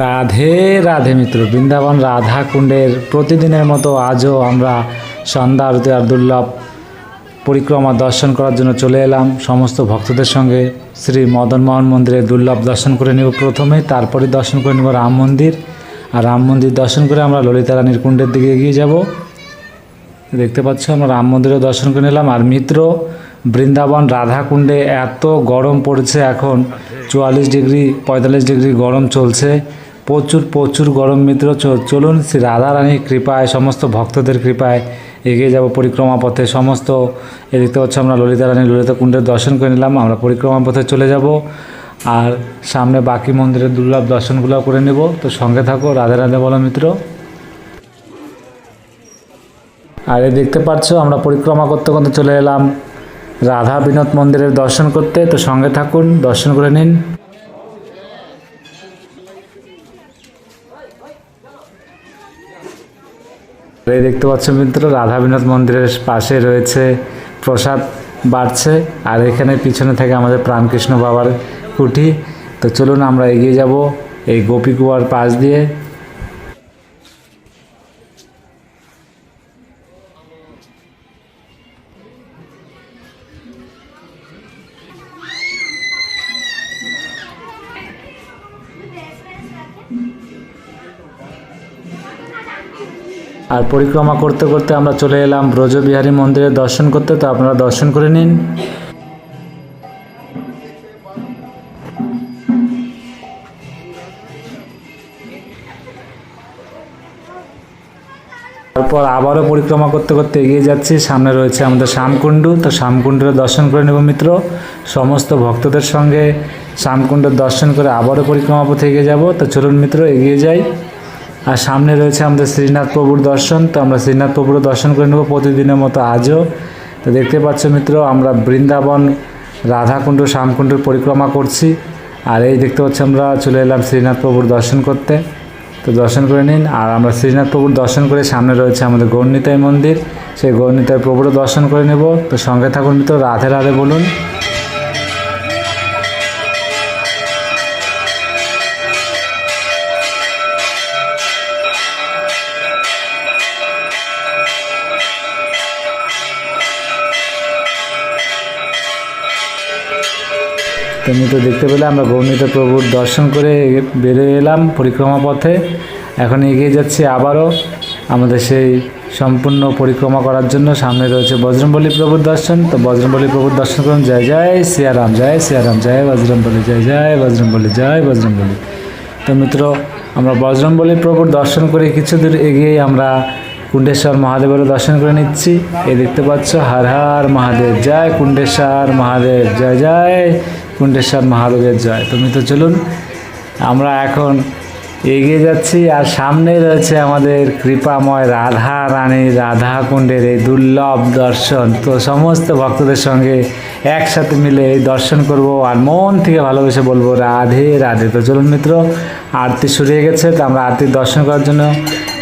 রাধে রাধে মিত্র, বৃন্দাবন রাধা কুণ্ডের প্রতিদিনের মতো আজও আমরা সন্ধ্যা আরতি আর দুর্লভ পরিক্রমা দর্শন করার জন্য চলে এলাম সমস্ত ভক্তদের সঙ্গে। শ্রী মদনমোহন মন্দিরে দুর্লভ দর্শন করে নেব প্রথমে, তারপরে দর্শন করে নেব রাম মন্দির। আর রাম মন্দির দর্শন করে আমরা ললিতা রানীর কুণ্ডের দিকে এগিয়ে যাব। দেখতে পাচ্ছ আমরা রাম মন্দিরও দর্শন করে নিলাম। আর মিত্র, বৃন্দাবন রাধা কুণ্ডে এত গরম পড়েছে, এখন 44 ডিগ্রি 45 ডিগ্রি গরম চলছে, প্রচুর গরম মিত্র। চলুন শ্রী রাধা রানীর কৃপায়, সমস্ত ভক্তদের কৃপায় এগিয়ে যাব পরিক্রমা পথে। সমস্ত দেখতে পাচ্ছ আমরা ললিতা রানী ললিতা কুণ্ডের দর্শন করে নিলাম, আমরা পরিক্রমা পথে চলে যাব। আর সামনে বাকি মন্দিরের দুর্লভ দর্শনগুলো করে নেব। তো সঙ্গে থাকো, রাধে রাধে বলো মিত্র। আর দেখতে পাচ্ছ আমরা পরিক্রমা করতে করতে চলে এলাম রাধা বিনোদ মন্দিরের দর্শন করতে। তো সঙ্গে থাকুন, দর্শন করে নিন। এই দেখতে পাচ্ছ মিত্র, রাধা বিনোদ মন্দিরের পাশে রয়েছে প্রসাদ বাড়ছে, আর এখানে পিছনে থেকে আমাদের প্রাণকৃষ্ণ বাবার কুঠি। তো চলুন আমরা এগিয়ে যাব এই গোপী কুয়ার পাশ দিয়ে। আর পরিক্রমা করতে করতে আমরা চলে এলাম ব্রজবিহারী মন্দিরে দর্শন করতে। তো আপনারা দর্শন করে নিন। তারপর আবারও পরিক্রমা করতে করতে এগিয়ে যাচ্ছি, সামনে রয়েছে আমাদের শ্যামকুণ্ড। তো শ্যামকুণ্ডের দর্শন করে নেব মিত্র, সমস্ত ভক্তদের সঙ্গে শ্যামকুণ্ডের দর্শন করে আবারও পরিক্রমা পথে এগিয়ে যাব। তো চলুন মিত্র এগিয়ে যাই। আর সামনে রয়েছে আমাদের শ্রীনাথ প্রভুর দর্শন। তো আমরা শ্রীনাথ প্রভুরও দর্শন করে নেব প্রতিদিনের মতো আজও। তো দেখতে পাচ্ছ মিত্র, আমরা বৃন্দাবন রাধাকুণ্ড শ্যামকুণ্ডের পরিক্রমা করছি। আর এই দেখতে পাচ্ছি আমরা চলে এলাম শ্রীনাথ প্রভুর দর্শন করতে। তো দর্শন করে নিন। আর আমরা শ্রীনাথ প্রভুর দর্শন করে সামনে রয়েছে আমাদের গৌরনিতাই মন্দির, সেই গৌরনিতাই প্রভুরও দর্শন করে নেব। তো সঙ্গে থাকুন মিত্র, রাধে রাধে বলুন। তো মিত্র দেখতে পেলে আমরা গৌরনিতাই প্রভুর দর্শন করে বেরিয়ে এলাম পরিক্রমা পথে। এখন এগিয়ে যাচ্ছি আবারও আমাদের সেই সম্পূর্ণ পরিক্রমা করার জন্য। সামনে রয়েছে বজরংবলী প্রভুর দর্শন। তো বজরংবলী প্রভুর দর্শন করুন। জয় জয় সিয়ারাম, জয় সিয়ারাম, জয় বজরংবলী, জয় জয় বজরংবলী, জয় বজরংবলী। তো মিত্র, আমরা বজরংবলী প্রভুর দর্শন করে কিছু দূর এগিয়েই আমরা কুণ্ডেশ্বর মহাদেবেরও দর্শন করে নিচ্ছি। এই দেখতে পাচ্ছ, হর হর মহাদেব জয়, কুণ্ডেশ্বর মহাদেব জয়, জয় কুণ্ডেশ্বর মহাদেবের জয়। তো মিত্র চলুন আমরা এখন এগিয়ে যাচ্ছি। আর সামনে রয়েছে আমাদের কৃপাময় রাধা রানী রাধা কুণ্ডের এই দুর্লভ দর্শন। তো সমস্ত ভক্তদের সঙ্গে একসাথে মিলে এই দর্শন করব আর মন থেকে ভালোবেসে বলবো রাধে রাধে। তো চলুন মিত্র, আরতি শুরু হয়ে গেছে। তো আমরা আরতির দর্শন করার জন্য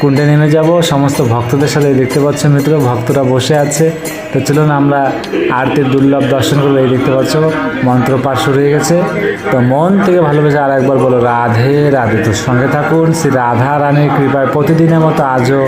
কুণ্ডে নেমে যাব সমস্ত ভক্তদের সাথে। দেখতে পাচ্ছ মিত্র, ভক্তরা বসে আছে। তো চলুন আমরা আরতির দুর্লভ দর্শন করবো। এই দেখতে পাচ্ছ মন্ত্র পাঠ শুরু হয়ে গেছে। তো মন থেকে ভালোবেসে আর একবার বলো রাধে রাধে। তো সঙ্গে থাকুন, শ্রী রাধা রানীর কৃপায় প্রতিদিনের মতো আজও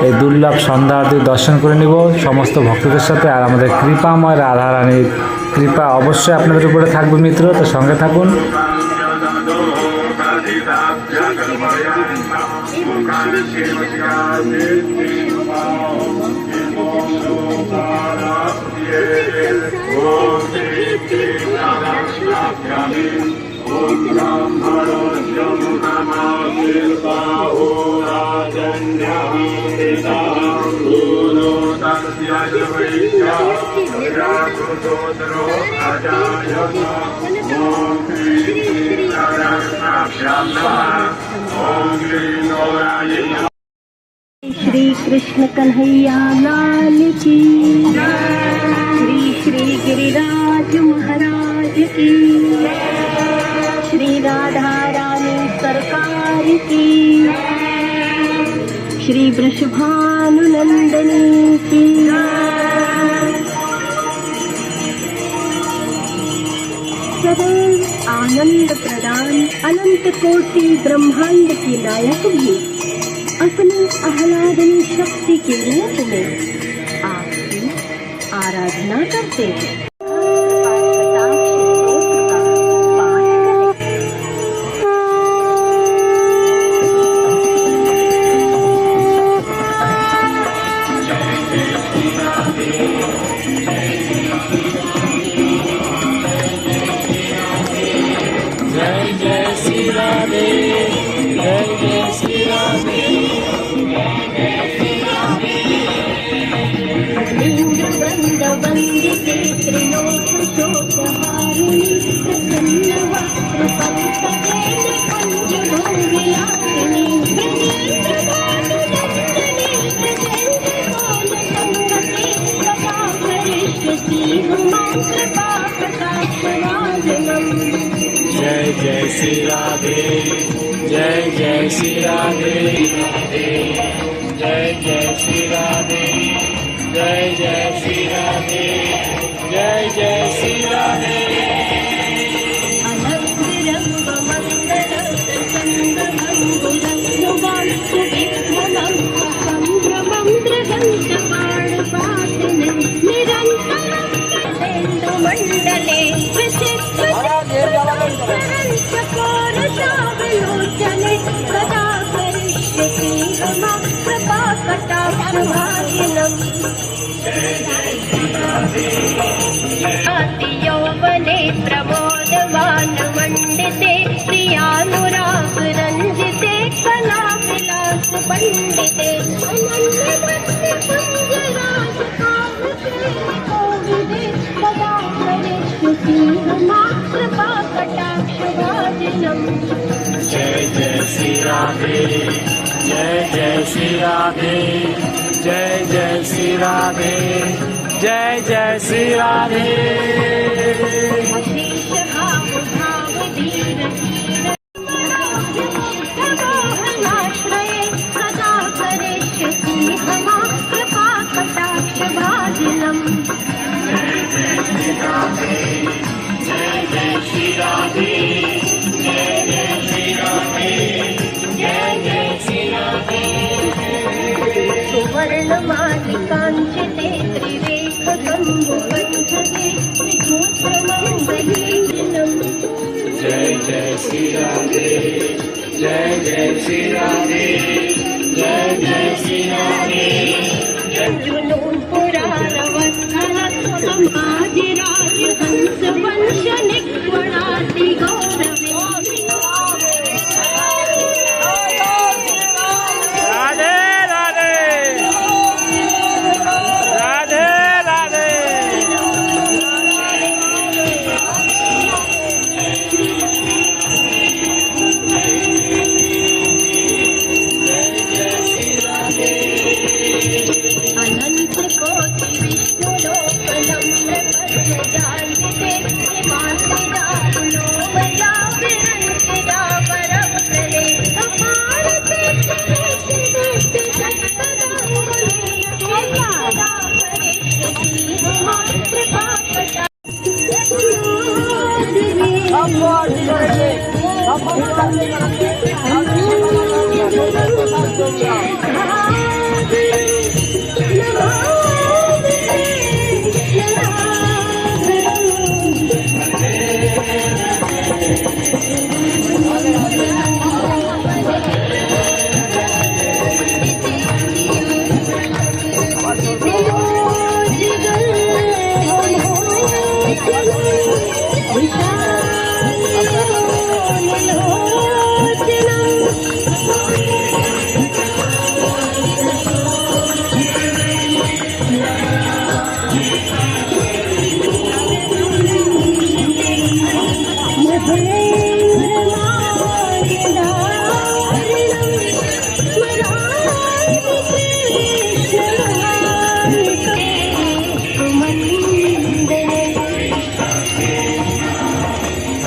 এই দুর্লভ সন্ধ্যা আরতির দর্শন করে নিব সমস্ত ভক্তদের সাথে। আর আমাদের কৃপাময় রাধা রানীর কৃপা অবশ্যই আপনাদের উপরে থাকবে মিত্র। তো সঙ্গে থাকুন। श्री कृष्ण कन्हैया लाल की, श्री श्री गिरिराज महाराज की, श्री राधा रानी सरकार की, श्री वृषभानुनंदनी की। सदैव आनंद प्रदान अनंत कोटि ब्रह्मांड की नायक भी अपनी आह्लादनी शक्ति के रूप में आपकी आराधना करते हैं। वंदिते त्रिलोक शोकहारिणी प्रसन्न वक्त्र पंकजे निकुंज भोगिलासिनी ब्रजेन्द्र भानुनंदिनी ब्रजेन्द्र भानुसंगते कृपा करिष्यति हुमा कृपा कटाक्षवाजनम्। जय जय श्री राधे, जय जय श्री राधे, जय जय श्री राधे, जय जय श्री राधे, जय जय श्री राधे। अलंकृरंग मंगल संग भंगुरंगवान सुविघ्नं संभ्रमं दृगंत पाणपातिने निरंतरं कटेन्दु मंडले विचित्र चकोरशावलोचने सदा करिष्यति मम कृपा कटाक्षभागिनम्। यौवने प्रमोदवान मंडिते प्रियानुराग रंजिते कला विलास पंडिते अनन्य भक्ति कुंजराज कोविदे सदा करिष्यति हुमा कृपा कटाक्षभाजनम्। जय जय श्री राधे, जय जय श्री राधे, जय जय श्री राधे, जय जय श्री राधे। अशेष भाव भाव धीर मोहनाश्रये सदा करिष्यति हुमा कृपा कटाक्षभाजनम्। जय जय श्री राधे, जय जय श्री राधे, जय जय श्री राधे। सुवर्णमालिकाञ्चिते त्रिरेखकम्बुवन्धके त्रिसूत्रमङ्गलीनम्। जय जय श्री राधे, जय जय श्री राधे, जय जय श्री राधे। जुनून पुराणवत्सः समाधिराज हंस वंश निक्वणाति गौरवे। अनंत कोटि विष्णु लोक नम्र पद्मजान्विते हिमांशि दारुणो मया विरंचि दापरवसरे अपार तीर्थदर्शि सत्सदाङ्गुले सदा करिष्यति हुमा कृपा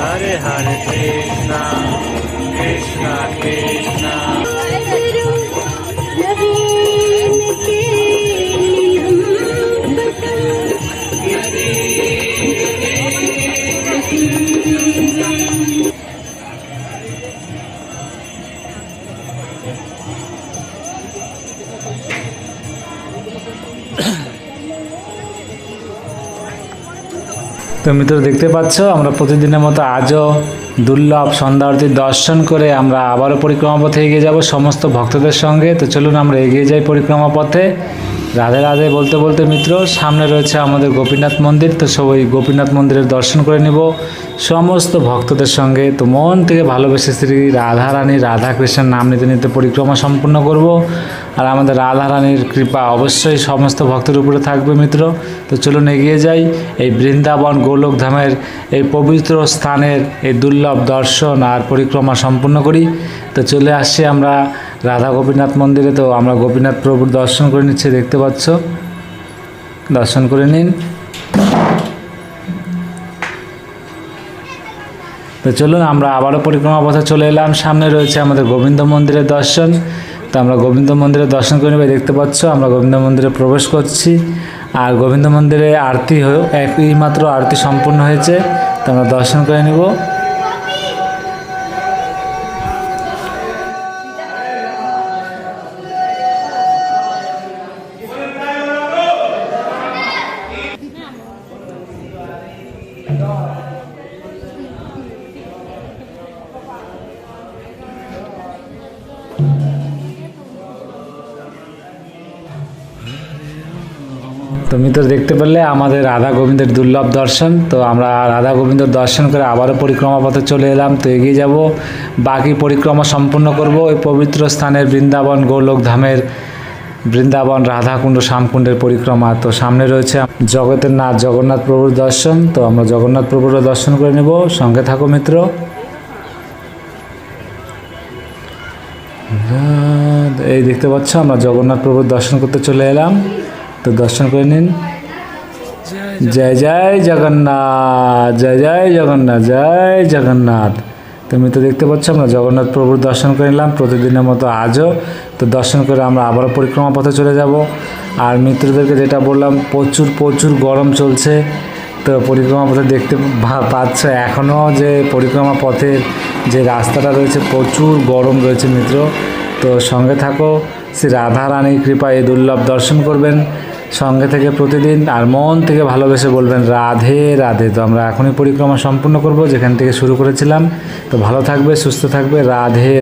हरे हरे कृष्णा कृष्णा कृष्णा। नवीन के हम তো মিত্র দেখতে পাচ্ছ আমরা প্রতিদিনের মতো আজও দুর্লভ সন্ধ্যা আরতির দর্শন করে আমরা আবারও পরিক্রমা পথে এগিয়ে যাব সমস্ত ভক্তদের সঙ্গে। তো চলুন আমরা এগিয়ে যাই পরিক্রমা পথে। রাধে রাধে বলতে বলতে মিত্র সামনে রয়েছে আমাদের গোপীনাথ মন্দির। তো সবাই গোপীনাথ মন্দিরের দর্শন করে নিব সমস্ত ভক্তদের সঙ্গে। তো মন থেকে ভালোবেসে শ্রী রাধা রানী রাধা কৃষ্ণের নাম নিতে নিতে পরিক্রমা সম্পূর্ণ করব। আর আমাদের রাধা রানীর কৃপা অবশ্যই সমস্ত ভক্তের উপরে থাকবে মিত্র। তো চলুন এগিয়ে যাই এই বৃন্দাবন গোলক ধামের এই পবিত্র স্থানের এই দুর্লভ দর্শন আর পরিক্রমা সম্পূর্ণ করি। তো চলে আসছি আমরা রাধা গোপীনাথ মন্দিরে। তো আমরা গোপীনাথ প্রভুর দর্শন করে নিচ্ছি, দেখতে পাচ্ছ, দর্শন করে নিন। তো চলুন আমরা আবারও পরিক্রমা পথে চলে এলাম। সামনে রয়েছে আমাদের গোবিন্দ মন্দিরের দর্শন। তো আমরা গোবিন্দ মন্দিরে দর্শন করে নেব। দেখতে পাচ্ছ আমরা গোবিন্দ মন্দিরে প্রবেশ করছি। আর গোবিন্দ মন্দিরে আরতি একই মাত্র আরতি সম্পূর্ণ হয়েছে। তো আমরা দর্শন করে নেব। তুমি তো দেখতে পেলে আমাদের রাধা গোবিন্দের দুর্লভ দর্শন। তো আমরা রাধা গোবিন্দের দর্শন করে আবারও পরিক্রমা পথে চলে এলাম। তো এগিয়ে যাব, বাকি পরিক্রমা সম্পূর্ণ করব ওই পবিত্র স্থানের বৃন্দাবন গোলক ধামের বৃন্দাবন রাধাকুণ্ড শ্যামকুণ্ডের পরিক্রমা। তো সামনে রয়েছে জগতের নাথ জগন্নাথ প্রভুর দর্শন। তো আমরা জগন্নাথ প্রভুরও দর্শন করে নেব, সঙ্গে থাকো মিত্র। এই দেখতে পাচ্ছ আমরা জগন্নাথ প্রভুর দর্শন করতে চলে এলাম। তো দর্শন করে নিন। জয় জয় জগন্নাথ, জয় জয় জগন্নাথ, জয় জগন্নাথ। তুমি তো দেখতে পাচ্ছ আমরা জগন্নাথ প্রভুর দর্শন করে নিলাম প্রতিদিনের মতো আজও। তো দর্শন করে আমরা আবারও পরিক্রমা পথে চলে যাব। আর মিত্রদেরকে যেটা বললাম, প্রচুর প্রচুর গরম চলছে। তো পরিক্রমা পথে দেখতে পাচ্ছ এখনও যে পরিক্রমা পথের যে রাস্তাটা রয়েছে প্রচুর গরম রয়েছে মিত্র। তো সঙ্গে থাকো, শ্রী রাধা রানীর কৃপা এই দুর্লভ দর্শন করবেন সঙ্গে থেকে প্রতিদিন। আর মন থেকে ভালোবেসে বলবেন রাধে রাধে। তো আমরা এখনই পরিক্রমা সম্পূর্ণ করব যেখান থেকে শুরু করেছিলাম। তো ভালো থাকবে, সুস্থ থাকবে, রাধে।